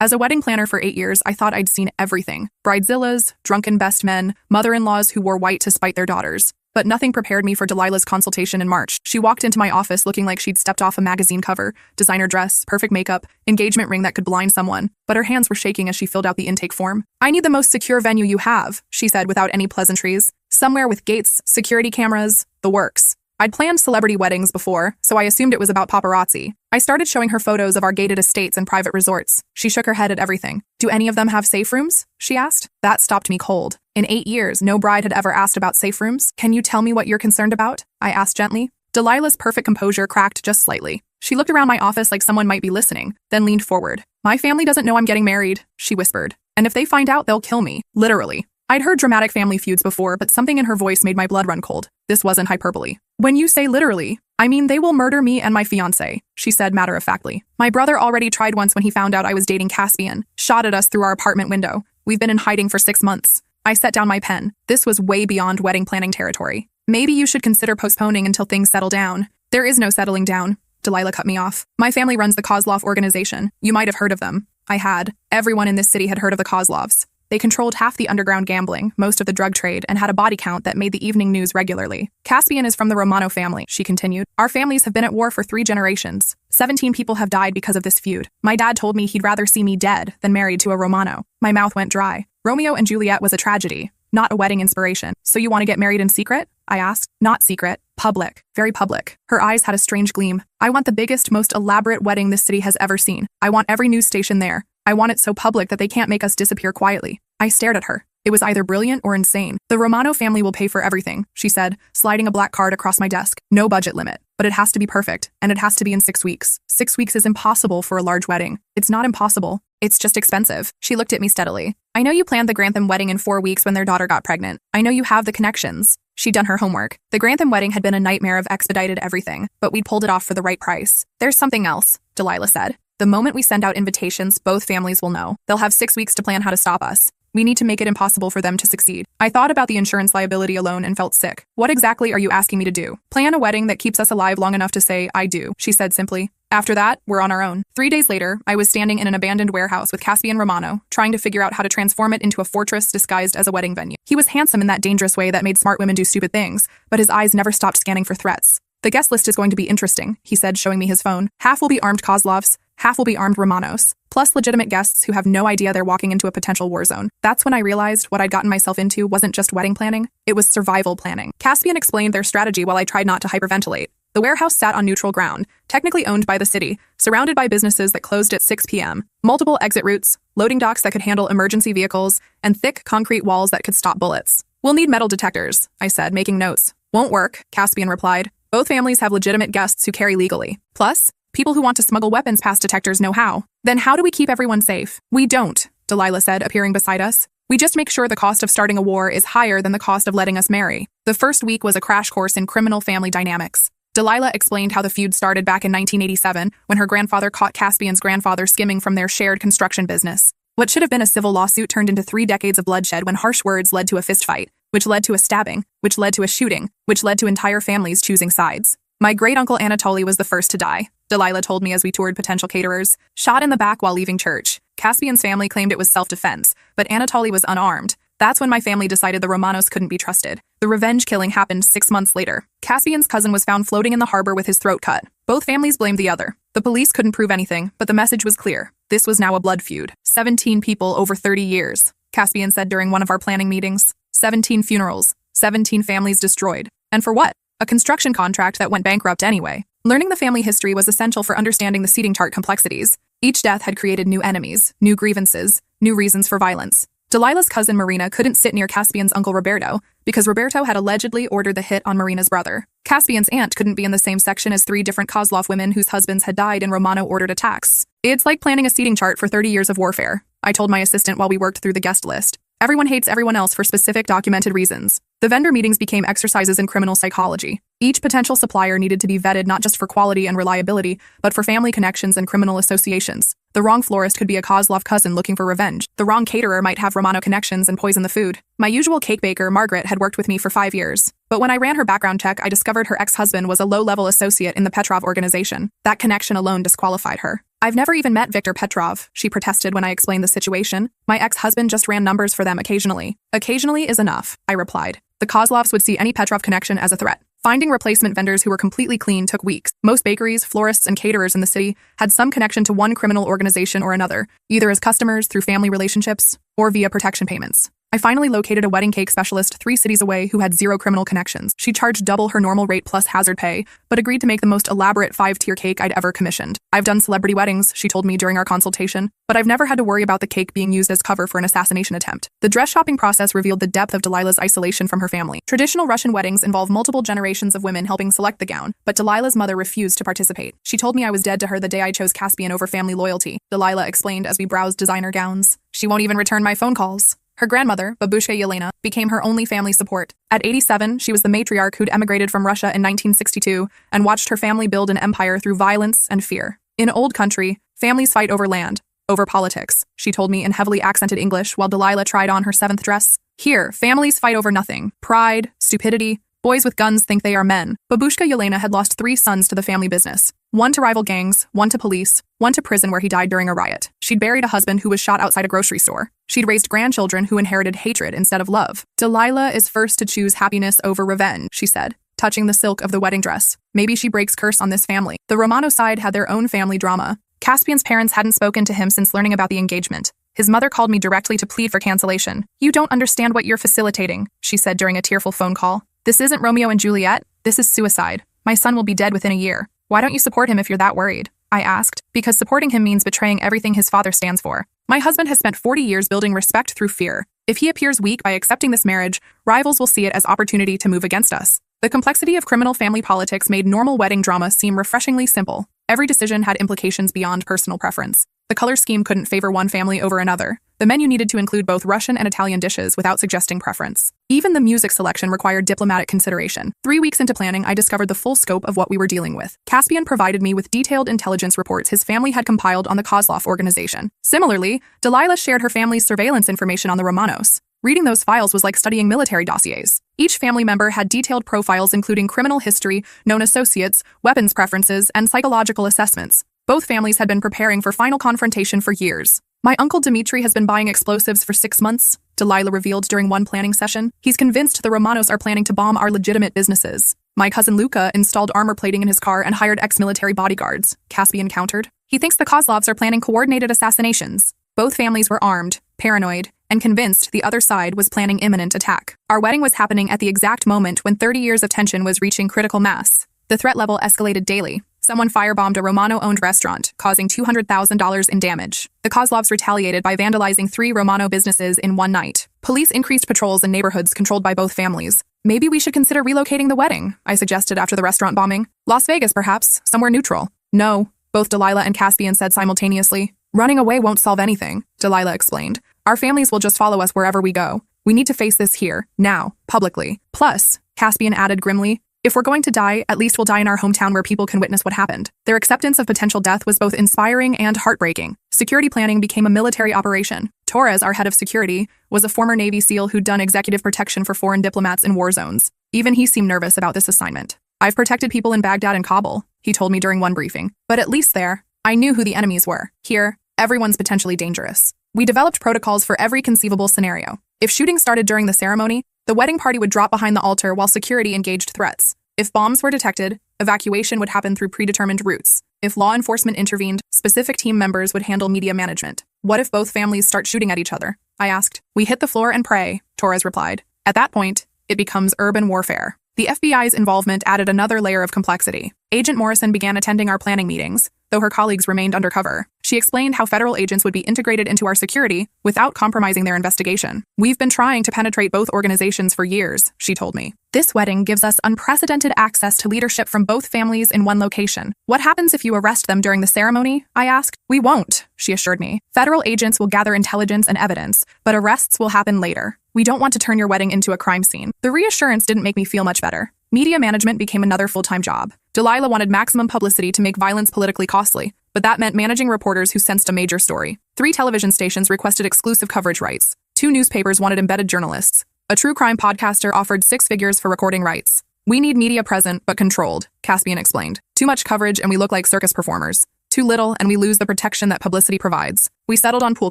As a wedding planner for 8 years, I thought I'd seen everything. Bridezillas, drunken best men, mother-in-laws who wore white to spite their daughters. But nothing prepared me for Delilah's consultation in March. She walked into my office looking like she'd stepped off a magazine cover, designer dress, perfect makeup, engagement ring that could blind someone. But her hands were shaking as she filled out the intake form. "I need the most secure venue you have," she said without any pleasantries. "Somewhere with gates, security cameras, the works." I'd planned celebrity weddings before, so I assumed it was about paparazzi. I started showing her photos of our gated estates and private resorts. She shook her head at everything. "Do any of them have safe rooms?" she asked. That stopped me cold. In 8 years, no bride had ever asked about safe rooms. "Can you tell me what you're concerned about?" I asked gently. Delilah's perfect composure cracked just slightly. She looked around my office like someone might be listening, then leaned forward. "My family doesn't know I'm getting married," she whispered. "And if they find out, they'll kill me. Literally." I'd heard dramatic family feuds before, but something in her voice made my blood run cold. This wasn't hyperbole. "When you say literally, I mean they will murder me and my fiancé," she said matter-of-factly. "My brother already tried once when he found out I was dating Caspian, shot at us through our apartment window. We've been in hiding for 6 months." I set down my pen. This was way beyond wedding planning territory. "Maybe you should consider postponing until things settle down." "There is no settling down." Delilah cut me off. "My family runs the Kozlov organization. You might have heard of them." I had. Everyone in this city had heard of the Kozlovs. They controlled half the underground gambling, most of the drug trade, and had a body count that made the evening news regularly. "Caspian is from the Romano family," she continued. "Our families have been at war for 3 generations. 17 people have died because of this feud. My dad told me he'd rather see me dead than married to a Romano." My mouth went dry. "Romeo and Juliet was a tragedy, not a wedding inspiration. So you want to get married in secret?" I asked. "Not secret. Public. Very public." Her eyes had a strange gleam. "I want the biggest, most elaborate wedding this city has ever seen. I want every news station there. I want it so public that they can't make us disappear quietly." I stared at her. It was either brilliant or insane. "The Romano family will pay for everything," she said, sliding a black card across my desk. "No budget limit. But it has to be perfect, and it has to be in 6 weeks. 6 weeks is impossible for a large wedding." "It's not impossible. It's just expensive." She looked at me steadily. "I know you planned the Grantham wedding in 4 weeks when their daughter got pregnant. I know you have the connections." She'd done her homework. The Grantham wedding had been a nightmare of expedited everything, but we'd pulled it off for the right price. "There's something else," Delilah said. "The moment we send out invitations, both families will know. They'll have 6 weeks to plan how to stop us. We need to make it impossible for them to succeed." I thought about the insurance liability alone and felt sick. "What exactly are you asking me to do?" "Plan a wedding that keeps us alive long enough to say, 'I do,'" she said simply. "After that, we're on our own." 3 days later, I was standing in an abandoned warehouse with Caspian Romano, trying to figure out how to transform it into a fortress disguised as a wedding venue. He was handsome in that dangerous way that made smart women do stupid things, but his eyes never stopped scanning for threats. "The guest list is going to be interesting," he said, showing me his phone. "Half will be armed Kozlovs, half will be armed Romanos, plus legitimate guests who have no idea they're walking into a potential war zone." That's when I realized what I'd gotten myself into wasn't just wedding planning, it was survival planning. Caspian explained their strategy while I tried not to hyperventilate. The warehouse sat on neutral ground, technically owned by the city, surrounded by businesses that closed at 6 p.m., multiple exit routes, loading docks that could handle emergency vehicles, and thick concrete walls that could stop bullets. "We'll need metal detectors," I said, making notes. "Won't work," Caspian replied. "Both families have legitimate guests who carry legally. Plus, people who want to smuggle weapons past detectors know how." "Then how do we keep everyone safe?" "We don't," Delilah said, appearing beside us. "We just make sure the cost of starting a war is higher than the cost of letting us marry." The first week was a crash course in criminal family dynamics. Delilah explained how the feud started back in 1987, when her grandfather caught Caspian's grandfather skimming from their shared construction business. What should have been a civil lawsuit turned into 3 decades of bloodshed when harsh words led to a fistfight, which led to a stabbing, which led to a shooting, which led to entire families choosing sides. "My great-uncle Anatoly was the first to die," Delilah told me as we toured potential caterers. "Shot in the back while leaving church. Caspian's family claimed it was self-defense, but Anatoly was unarmed. That's when my family decided the Romanos couldn't be trusted. The revenge killing happened 6 months later. Caspian's cousin was found floating in the harbor with his throat cut. Both families blamed the other. The police couldn't prove anything, but the message was clear. This was now a blood feud. 17 people over 30 years, Caspian said during one of our planning meetings. 17 funerals, 17 families destroyed. And for what? A construction contract that went bankrupt anyway. Learning the family history was essential for understanding the seating chart complexities. Each death had created new enemies, new grievances, new reasons for violence. Delilah's cousin Marina couldn't sit near Caspian's uncle Roberto because Roberto had allegedly ordered the hit on Marina's brother. Caspian's aunt couldn't be in the same section as 3 different Kozlov women whose husbands had died in Romano-ordered attacks. "It's like planning a seating chart for 30 years of warfare," I told my assistant while we worked through the guest list. "Everyone hates everyone else for specific documented reasons." The vendor meetings became exercises in criminal psychology. Each potential supplier needed to be vetted not just for quality and reliability, but for family connections and criminal associations. The wrong florist could be a Kozlov cousin looking for revenge. The wrong caterer might have Romano connections and poison the food. My usual cake baker, Margaret, had worked with me for 5 years. But when I ran her background check, I discovered her ex-husband was a low-level associate in the Petrov organization. That connection alone disqualified her. I've never even met Viktor Petrov, she protested when I explained the situation. My ex-husband just ran numbers for them occasionally. Occasionally is enough, I replied. The Kozlovs would see any Petrov connection as a threat. Finding replacement vendors who were completely clean took weeks. Most bakeries, florists, and caterers in the city had some connection to one criminal organization or another, either as customers through family relationships or via protection payments. I finally located a wedding cake specialist 3 cities away who had 0 criminal connections. She charged double her normal rate plus hazard pay, but agreed to make the most elaborate 5-tier cake I'd ever commissioned. I've done celebrity weddings, she told me during our consultation, but I've never had to worry about the cake being used as cover for an assassination attempt. The dress shopping process revealed the depth of Delilah's isolation from her family. Traditional Russian weddings involve multiple generations of women helping select the gown, but Delilah's mother refused to participate. She told me I was dead to her the day I chose Caspian over family loyalty, Delilah explained as we browsed designer gowns. She won't even return my phone calls. Her grandmother, Babushka Yelena, became her only family support. At 87, she was the matriarch who'd emigrated from Russia in 1962 and watched her family build an empire through violence and fear. In old country, families fight over land, over politics, she told me in heavily accented English while Delilah tried on her 7th dress. Here, families fight over nothing. Pride, stupidity. Boys with guns think they are men. Babushka Yelena had lost 3 sons to the family business. One to rival gangs, one to police, one to prison where he died during a riot. She'd buried a husband who was shot outside a grocery store. She'd raised grandchildren who inherited hatred instead of love. Delilah is first to choose happiness over revenge, she said, touching the silk of the wedding dress. Maybe she breaks curse on this family. The Romano side had their own family drama. Caspian's parents hadn't spoken to him since learning about the engagement. His mother called me directly to plead for cancellation. You don't understand what you're facilitating, she said during a tearful phone call. This isn't Romeo and Juliet. This is suicide. My son will be dead within a year. Why don't you support him if you're that worried? I asked, because supporting him means betraying everything his father stands for. My husband has spent 40 years building respect through fear. If he appears weak by accepting this marriage, rivals will see it as opportunity to move against us. The complexity of criminal family politics made normal wedding drama seem refreshingly simple. Every decision had implications beyond personal preference. The color scheme couldn't favor one family over another. The menu needed to include both Russian and Italian dishes without suggesting preference. Even the music selection required diplomatic consideration. 3 weeks into planning, I discovered the full scope of what we were dealing with. Caspian provided me with detailed intelligence reports his family had compiled on the Kozlov organization. Similarly, Delilah shared her family's surveillance information on the Romanos. Reading those files was like studying military dossiers. Each family member had detailed profiles including criminal history, known associates, weapons preferences, and psychological assessments. Both families had been preparing for final confrontation for years. My uncle Dmitri has been buying explosives for 6 months, Delilah revealed during one planning session. He's convinced the Romanos are planning to bomb our legitimate businesses. My cousin Luka installed armor plating in his car and hired ex-military bodyguards, Caspian countered. He thinks the Kozlovs are planning coordinated assassinations. Both families were armed, paranoid, and convinced the other side was planning imminent attack. Our wedding was happening at the exact moment when 30 years of tension was reaching critical mass. The threat level escalated daily. Someone firebombed a Romano-owned restaurant, causing $200,000 in damage. The Kozlovs retaliated by vandalizing 3 Romano businesses in one night. Police increased patrols in neighborhoods controlled by both families. Maybe we should consider relocating the wedding, I suggested after the restaurant bombing. Las Vegas, perhaps, somewhere neutral. No, both Delilah and Caspian said simultaneously. Running away won't solve anything, Delilah explained. Our families will just follow us wherever we go. We need to face this here, now, publicly. Plus, Caspian added grimly, if we're going to die, at least we'll die in our hometown where people can witness what happened. Their acceptance of potential death was both inspiring and heartbreaking. Security planning became a military operation. Torres, our head of security, was a former Navy SEAL who'd done executive protection for foreign diplomats in war zones. Even he seemed nervous about this assignment. I've protected people in Baghdad and Kabul, he told me during one briefing. But at least there, I knew who the enemies were. Here, everyone's potentially dangerous. We developed protocols for every conceivable scenario. If shooting started during the ceremony, the wedding party would drop behind the altar while security engaged threats. If bombs were detected, evacuation would happen through predetermined routes. If law enforcement intervened, specific team members would handle media management. What if both families start shooting at each other? I asked. We hit the floor and pray, Torres replied. At that point, it becomes urban warfare. The FBI's involvement added another layer of complexity. Agent Morrison began attending our planning meetings, though her colleagues remained undercover. She explained how federal agents would be integrated into our security without compromising their investigation. We've been trying to penetrate both organizations for years, she told me. This wedding gives us unprecedented access to leadership from both families in one location. What happens if you arrest them during the ceremony? I asked. We won't, she assured me. Federal agents will gather intelligence and evidence, but arrests will happen later. We don't want to turn your wedding into a crime scene. The reassurance didn't make me feel much better. Media management became another full-time job. Delilah wanted maximum publicity to make violence politically costly, but that meant managing reporters who sensed a major story. 3 television stations requested exclusive coverage rights. 2 newspapers wanted embedded journalists. A true crime podcaster offered 6 figures for recording rights. We need media present but controlled, Caspian explained. Too much coverage and we look like circus performers. Too little, and we lose the protection that publicity provides. We settled on pool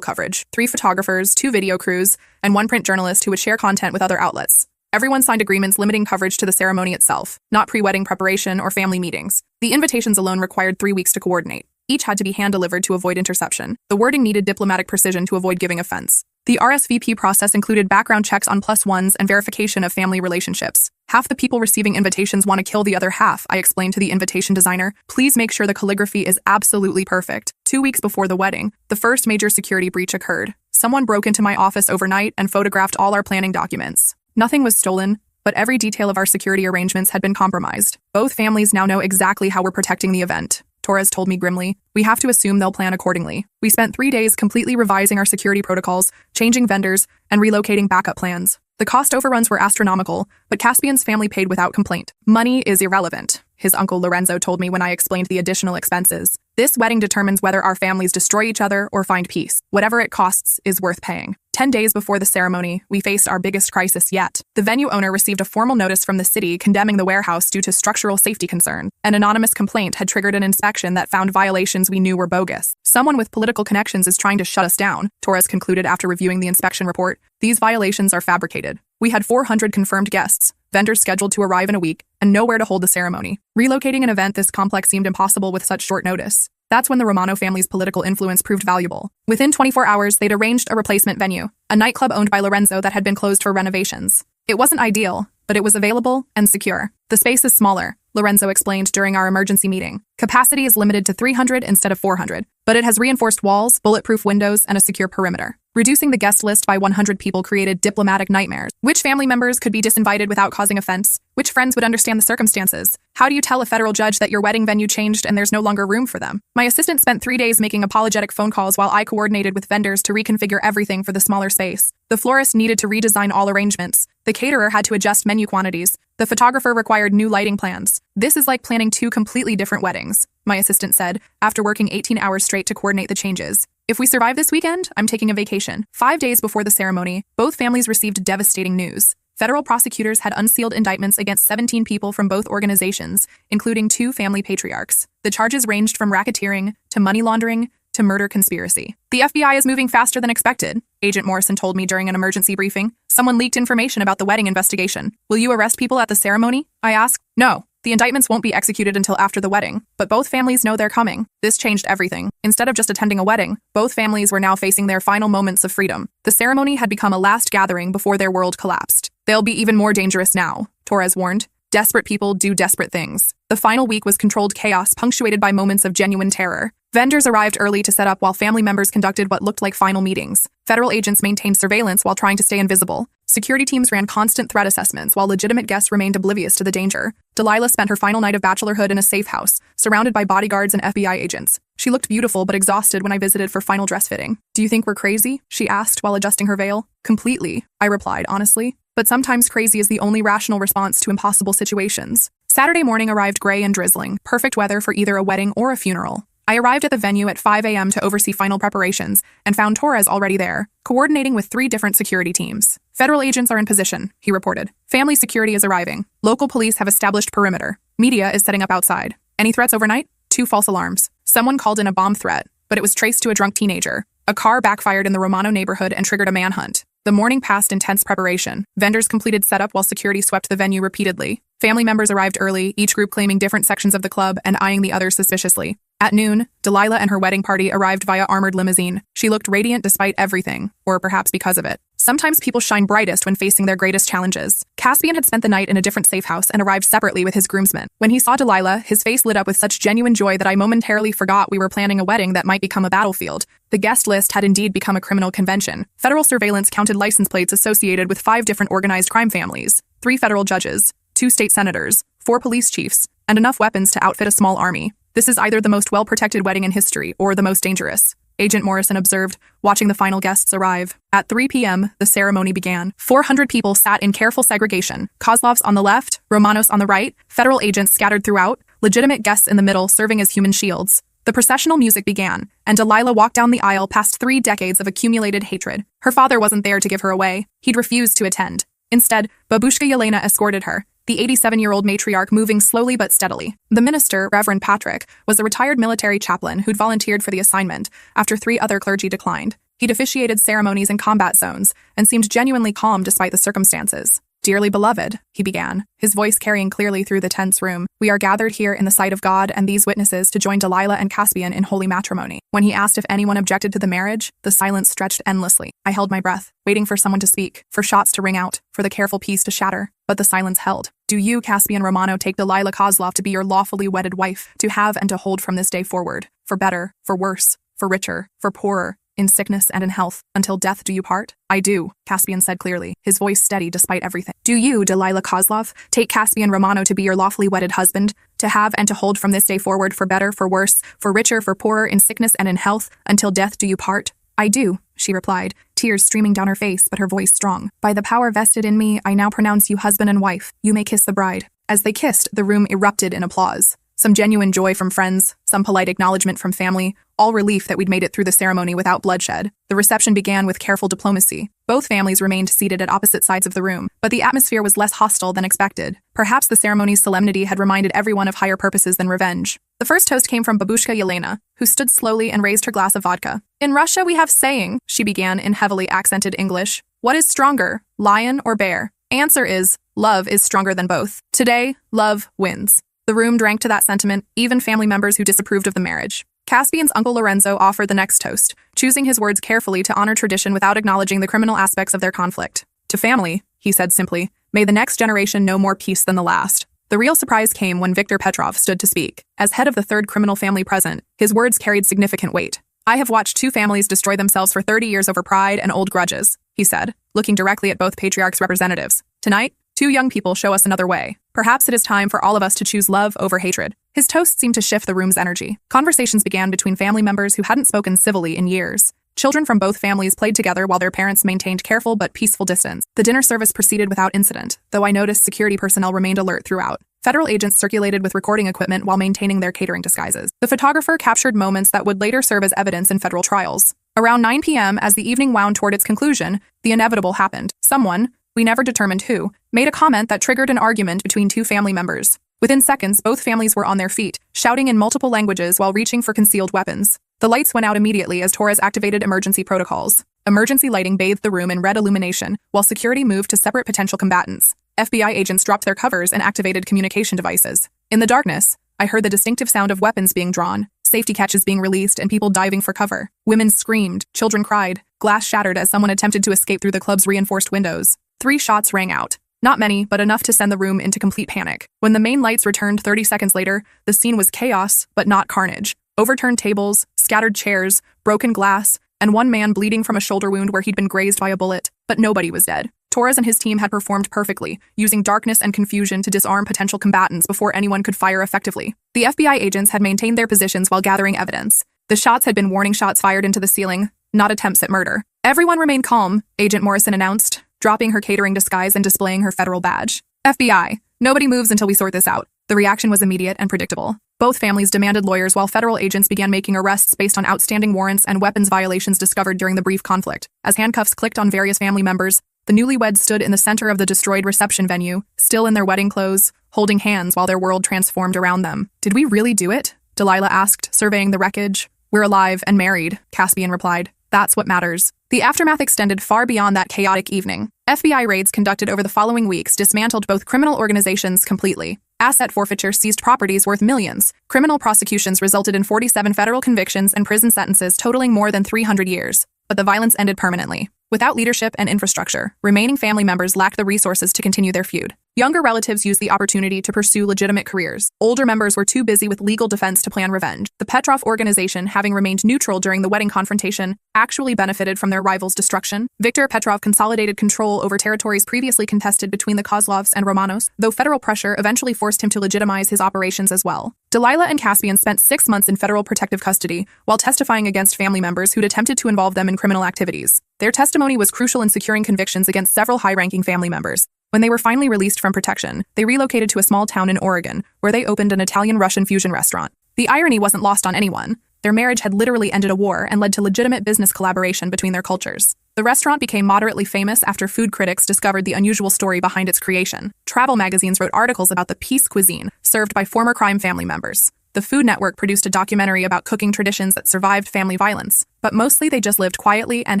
coverage, 3 photographers, 2 video crews, and 1 print journalist who would share content with other outlets. Everyone signed agreements limiting coverage to the ceremony itself, not pre-wedding preparation or family meetings. The invitations alone required 3 weeks to coordinate. Each had to be hand-delivered to avoid interception. The wording needed diplomatic precision to avoid giving offense. The RSVP process included background checks on +1s and verification of family relationships. Half the people receiving invitations want to kill the other half, I explained to the invitation designer. Please make sure the calligraphy is absolutely perfect. 2 weeks before the wedding, the first major security breach occurred. Someone broke into my office overnight and photographed all our planning documents. Nothing was stolen, but every detail of our security arrangements had been compromised. Both families now know exactly how we're protecting the event. Torres told me grimly. We have to assume they'll plan accordingly. We spent 3 days completely revising our security protocols, changing vendors, and relocating backup plans. The cost overruns were astronomical, but Caspian's family paid without complaint. Money is irrelevant, his uncle Lorenzo told me when I explained the additional expenses. This wedding determines whether our families destroy each other or find peace. Whatever it costs is worth paying. 10 days before the ceremony, we faced our biggest crisis yet. The venue owner received a formal notice from the city condemning the warehouse due to structural safety concern. An anonymous complaint had triggered an inspection that found violations we knew were bogus. Someone with political connections is trying to shut us down, Torres concluded after reviewing the inspection report. These violations are fabricated. We had 400 confirmed guests, vendors scheduled to arrive in a week, and nowhere to hold the ceremony. Relocating an event this complex seemed impossible with such short notice. That's when the Romano family's political influence proved valuable. Within 24 hours, they'd arranged a replacement venue, a nightclub owned by Lorenzo that had been closed for renovations. It wasn't ideal, but it was available and secure. The space is smaller, Lorenzo explained during our emergency meeting. Capacity is limited to 300 instead of 400, but it has reinforced walls, bulletproof windows, and a secure perimeter. Reducing the guest list by 100 people created diplomatic nightmares. Which family members could be disinvited without causing offense? Which friends would understand the circumstances? How do you tell a federal judge that your wedding venue changed and there's no longer room for them? My assistant spent 3 days making apologetic phone calls while I coordinated with vendors to reconfigure everything for the smaller space. The florist needed to redesign all arrangements. The caterer had to adjust menu quantities. The photographer required new lighting plans. This is like planning 2 completely different weddings, my assistant said, after working 18 hours straight to coordinate the changes. If we survive this weekend, I'm taking a vacation. 5 days before the ceremony, both families received devastating news. Federal prosecutors had unsealed indictments against 17 people from both organizations, including 2 family patriarchs. The charges ranged from racketeering to money laundering to murder conspiracy. The FBI is moving faster than expected, Agent Morrison told me during an emergency briefing. Someone leaked information about the wedding investigation. Will you arrest people at the ceremony? I asked. No. The indictments won't be executed until after the wedding, but both families know they're coming. This changed everything. Instead of just attending a wedding, both families were now facing their final moments of freedom. The ceremony had become a last gathering before their world collapsed. They'll be even more dangerous now, Torres warned. Desperate people do desperate things. The final week was controlled chaos, punctuated by moments of genuine terror. Vendors arrived early to set up while family members conducted what looked like final meetings. Federal agents maintained surveillance while trying to stay invisible. Security teams ran constant threat assessments while legitimate guests remained oblivious to the danger. Delilah spent her final night of bachelorhood in a safe house, surrounded by bodyguards and FBI agents. She looked beautiful but exhausted when I visited for final dress fitting. Do you think we're crazy? She asked while adjusting her veil. Completely, I replied honestly. But sometimes crazy is the only rational response to impossible situations. Saturday morning arrived gray and drizzling, perfect weather for either a wedding or a funeral. I arrived at the venue at 5 a.m. to oversee final preparations and found Torres already there, coordinating with 3 different security teams. Federal agents are in position, he reported. Family security is arriving. Local police have established perimeter. Media is setting up outside. Any threats overnight? 2 false alarms. Someone called in a bomb threat, but it was traced to a drunk teenager. A car backfired in the Romano neighborhood and triggered a manhunt. The morning passed in tense preparation. Vendors completed setup while security swept the venue repeatedly. Family members arrived early, each group claiming different sections of the club and eyeing the others suspiciously. At noon, Delilah and her wedding party arrived via armored limousine. She looked radiant despite everything, or perhaps because of it. Sometimes people shine brightest when facing their greatest challenges. Caspian had spent the night in a different safe house and arrived separately with his groomsmen. When he saw Delilah, his face lit up with such genuine joy that I momentarily forgot we were planning a wedding that might become a battlefield. The guest list had indeed become a criminal convention. Federal surveillance counted license plates associated with 5 different organized crime families, 3 federal judges, 2 state senators, 4 police chiefs, and enough weapons to outfit a small army. This is either the most well-protected wedding in history or the most dangerous, Agent Morrison observed, watching the final guests arrive. At 3 p.m., the ceremony began. 400 people sat in careful segregation. Kozlovs on the left, Romanos on the right, federal agents scattered throughout, legitimate guests in the middle serving as human shields. The processional music began, and Delilah walked down the aisle past 3 decades of accumulated hatred. Her father wasn't there to give her away. He'd refused to attend. Instead, Babushka Yelena escorted her, the 87-year-old matriarch moving slowly but steadily. The minister, Reverend Patrick, was a retired military chaplain who'd volunteered for the assignment after 3 other clergy declined. He'd officiated ceremonies in combat zones and seemed genuinely calm despite the circumstances. "Dearly beloved," he began, his voice carrying clearly through the tense room, "we are gathered here in the sight of God and these witnesses to join Delilah and Caspian in holy matrimony." When he asked if anyone objected to the marriage, the silence stretched endlessly. I held my breath, waiting for someone to speak, for shots to ring out, for the careful peace to shatter. But the silence held. "Do you, Caspian Romano, take Delilah Kozlov to be your lawfully wedded wife, to have and to hold from this day forward, for better, for worse, for richer, for poorer, in sickness and in health, until death do you part?" "I do," Caspian said clearly, his voice steady despite everything. "Do you, Delilah Kozlov, take Caspian Romano to be your lawfully wedded husband, to have and to hold from this day forward, for better, for worse, for richer, for poorer, in sickness and in health, until death do you part?" "I do," she replied, tears streaming down her face, but her voice strong. "By the power vested in me, I now pronounce you husband and wife. You may kiss the bride." As they kissed, the room erupted in applause. Some genuine joy from friends, some polite acknowledgement from family, all relief that we'd made it through the ceremony without bloodshed. The reception began with careful diplomacy. Both families remained seated at opposite sides of the room, but the atmosphere was less hostile than expected. Perhaps the ceremony's solemnity had reminded everyone of higher purposes than revenge. The first toast came from Babushka Yelena, who stood slowly and raised her glass of vodka. "In Russia we have saying," she began in heavily accented English, "what is stronger, lion or bear? Answer is, love is stronger than both. Today, love wins." The room drank to that sentiment, even family members who disapproved of the marriage. Caspian's uncle Lorenzo offered the next toast, choosing his words carefully to honor tradition without acknowledging the criminal aspects of their conflict. "To family," he said simply, "may the next generation know more peace than the last." The real surprise came when Viktor Petrov stood to speak. As head of the third criminal family present, his words carried significant weight. "I have watched 2 families destroy themselves for 30 years over pride and old grudges," he said, looking directly at both patriarchs' representatives. "Tonight, 2 young people show us another way. Perhaps it is time for all of us to choose love over hatred." His toast seemed to shift the room's energy. Conversations began between family members who hadn't spoken civilly in years. Children from both families played together while their parents maintained careful but peaceful distance. The dinner service proceeded without incident, though I noticed security personnel remained alert throughout. Federal agents circulated with recording equipment while maintaining their catering disguises. The photographer captured moments that would later serve as evidence in federal trials. Around 9 p.m., as the evening wound toward its conclusion, the inevitable happened. Someone, we never determined who, made a comment that triggered an argument between 2 family members. Within seconds, both families were on their feet, shouting in multiple languages while reaching for concealed weapons. The lights went out immediately as Torres activated emergency protocols. Emergency lighting bathed the room in red illumination, while security moved to separate potential combatants. FBI agents dropped their covers and activated communication devices. In the darkness, I heard the distinctive sound of weapons being drawn, safety catches being released, and people diving for cover. Women screamed, children cried, glass shattered as someone attempted to escape through the club's reinforced windows. 3 shots rang out. Not many, but enough to send the room into complete panic. When the main lights returned 30 seconds later, the scene was chaos, but not carnage. Overturned tables, scattered chairs, broken glass, and one man bleeding from a shoulder wound where he'd been grazed by a bullet, but nobody was dead. Torres and his team had performed perfectly, using darkness and confusion to disarm potential combatants before anyone could fire effectively. The FBI agents had maintained their positions while gathering evidence. The shots had been warning shots fired into the ceiling, not attempts at murder. "Everyone remain calm," Agent Morrison announced, dropping her catering disguise and displaying her federal badge. "FBI, nobody moves until we sort this out." The reaction was immediate and predictable. Both families demanded lawyers while federal agents began making arrests based on outstanding warrants and weapons violations discovered during the brief conflict. As handcuffs clicked on various family members, the newlyweds stood in the center of the destroyed reception venue, still in their wedding clothes, holding hands while their world transformed around them. "Did we really do it?" Delilah asked, surveying the wreckage. "We're alive and married," Caspian replied. "That's what matters." The aftermath extended far beyond that chaotic evening. FBI raids conducted over the following weeks dismantled both criminal organizations completely. Asset forfeiture seized properties worth millions. Criminal prosecutions resulted in 47 federal convictions and prison sentences totaling more than 300 years. But the violence ended permanently. Without leadership and infrastructure, remaining family members lacked the resources to continue their feud. Younger relatives used the opportunity to pursue legitimate careers. Older members were too busy with legal defense to plan revenge. The Petrov organization, having remained neutral during the wedding confrontation, actually benefited from their rivals' destruction. Viktor Petrov consolidated control over territories previously contested between the Kozlovs and Romanos, though federal pressure eventually forced him to legitimize his operations as well. Delilah and Caspian spent 6 months in federal protective custody while testifying against family members who'd attempted to involve them in criminal activities. Their testimony was crucial in securing convictions against several high-ranking family members. When they were finally released from protection, they relocated to a small town in Oregon, where they opened an Italian-Russian fusion restaurant. The irony wasn't lost on anyone. Their marriage had literally ended a war and led to legitimate business collaboration between their cultures. The restaurant became moderately famous after food critics discovered the unusual story behind its creation. Travel magazines wrote articles about the peace cuisine served by former crime family members. The Food Network produced a documentary about cooking traditions that survived family violence, but mostly they just lived quietly and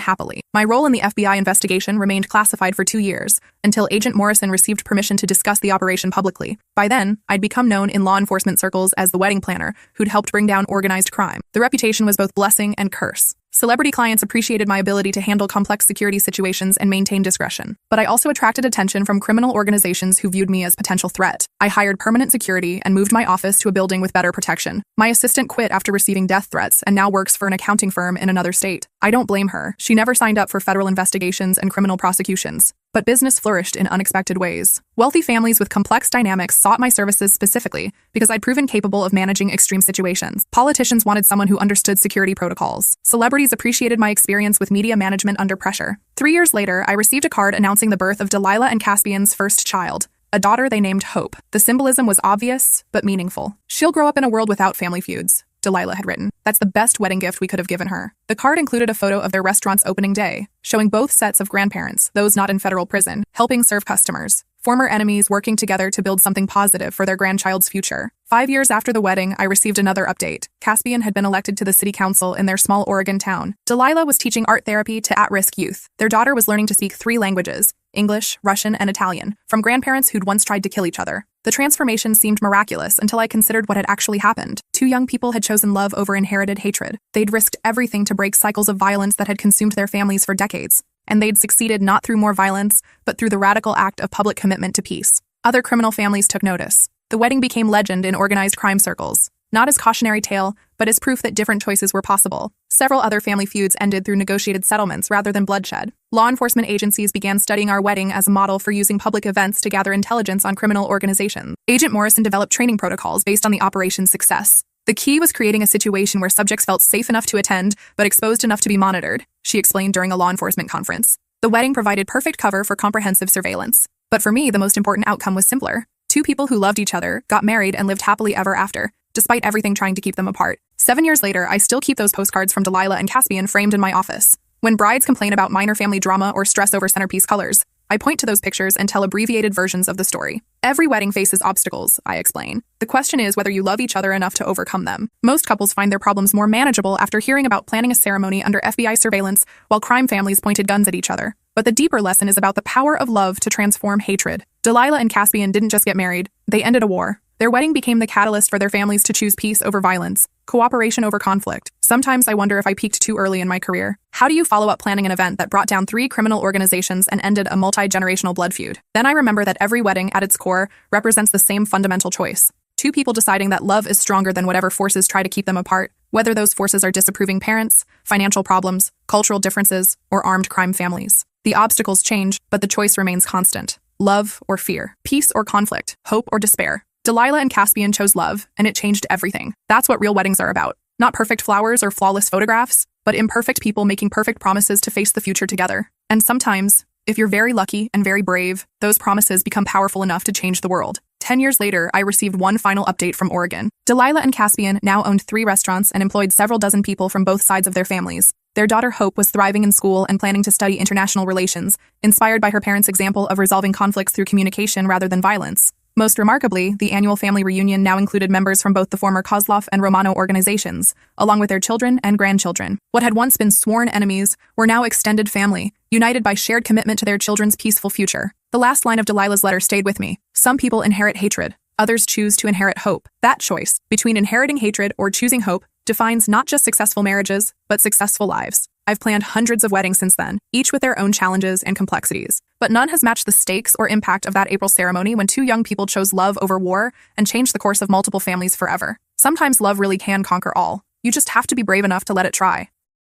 happily. My role in the FBI investigation remained classified for 2 years, until Agent Morrison received permission to discuss the operation publicly. By then, I'd become known in law enforcement circles as the wedding planner who'd helped bring down organized crime. The reputation was both blessing and curse. Celebrity clients appreciated my ability to handle complex security situations and maintain discretion. But I also attracted attention from criminal organizations who viewed me as a potential threat. I hired permanent security and moved my office to a building with better protection. My assistant quit after receiving death threats and now works for an accounting firm in another state. I don't blame her. She never signed up for federal investigations and criminal prosecutions. But business flourished in unexpected ways. Wealthy families with complex dynamics sought my services specifically because I'd proven capable of managing extreme situations. Politicians wanted someone who understood security protocols. Celebrities appreciated my experience with media management under pressure. 3 years later, I received a card announcing the birth of Delilah and Caspian's first child, a daughter they named Hope. The symbolism was obvious, but meaningful. She'll grow up in a world without family feuds, Delilah had written. That's the best wedding gift we could have given her. The card included a photo of their restaurant's opening day, showing both sets of grandparents, those not in federal prison, helping serve customers. Former enemies working together to build something positive for their grandchild's future. 5 years after the wedding, I received another update. Caspian had been elected to the city council in their small Oregon town. Delilah was teaching art therapy to at-risk youth. Their daughter was learning to speak 3 languages, English, Russian, and Italian, from grandparents who'd once tried to kill each other. The transformation seemed miraculous until I considered what had actually happened. 2 young people had chosen love over inherited hatred. They'd risked everything to break cycles of violence that had consumed their families for decades. And they'd succeeded not through more violence, but through the radical act of public commitment to peace. Other criminal families took notice. The wedding became legend in organized crime circles, not as cautionary tale, but as proof that different choices were possible. Several other family feuds ended through negotiated settlements rather than bloodshed. Law enforcement agencies began studying our wedding as a model for using public events to gather intelligence on criminal organizations. Agent Morrison developed training protocols based on the operation's success. The key was creating a situation where subjects felt safe enough to attend, but exposed enough to be monitored, she explained during a law enforcement conference. The wedding provided perfect cover for comprehensive surveillance. But for me, the most important outcome was simpler. 2 people who loved each other, got married, and lived happily ever after, despite everything trying to keep them apart. 7 years later, I still keep those postcards from Delilah and Caspian framed in my office. When brides complain about minor family drama or stress over centerpiece colors, I point to those pictures and tell abbreviated versions of the story. Every wedding faces obstacles, I explain. The question is whether you love each other enough to overcome them. Most couples find their problems more manageable after hearing about planning a ceremony under FBI surveillance while crime families pointed guns at each other. But the deeper lesson is about the power of love to transform hatred. Delilah and Caspian didn't just get married, they ended a war. Their wedding became the catalyst for their families to choose peace over violence, cooperation over conflict. Sometimes I wonder if I peaked too early in my career. How do you follow up planning an event that brought down 3 criminal organizations and ended a multi-generational blood feud? Then I remember that every wedding, at its core, represents the same fundamental choice. 2 people deciding that love is stronger than whatever forces try to keep them apart, whether those forces are disapproving parents, financial problems, cultural differences, or armed crime families. The obstacles change, but the choice remains constant. Love or fear, peace or conflict, hope or despair. Delilah and Caspian chose love, and it changed everything. That's what real weddings are about. Not perfect flowers or flawless photographs, but imperfect people making perfect promises to face the future together. And sometimes, if you're very lucky and very brave, those promises become powerful enough to change the world. 10 years later, I received one final update from Oregon. Delilah and Caspian now owned 3 restaurants and employed several dozen people from both sides of their families. Their daughter Hope was thriving in school and planning to study international relations, inspired by her parents' example of resolving conflicts through communication rather than violence. Most remarkably, the annual family reunion now included members from both the former Kozlov and Romano organizations, along with their children and grandchildren. What had once been sworn enemies were now extended family, united by shared commitment to their children's peaceful future. The last line of Delilah's letter stayed with me. Some people inherit hatred. Others choose to inherit hope. That choice, between inheriting hatred or choosing hope, defines not just successful marriages, but successful lives. I've planned hundreds of weddings since then, each with their own challenges and complexities. But none has matched the stakes or impact of that April ceremony when 2 young people chose love over war and changed the course of multiple families forever. Sometimes love really can conquer all. You just have to be brave enough to let it try.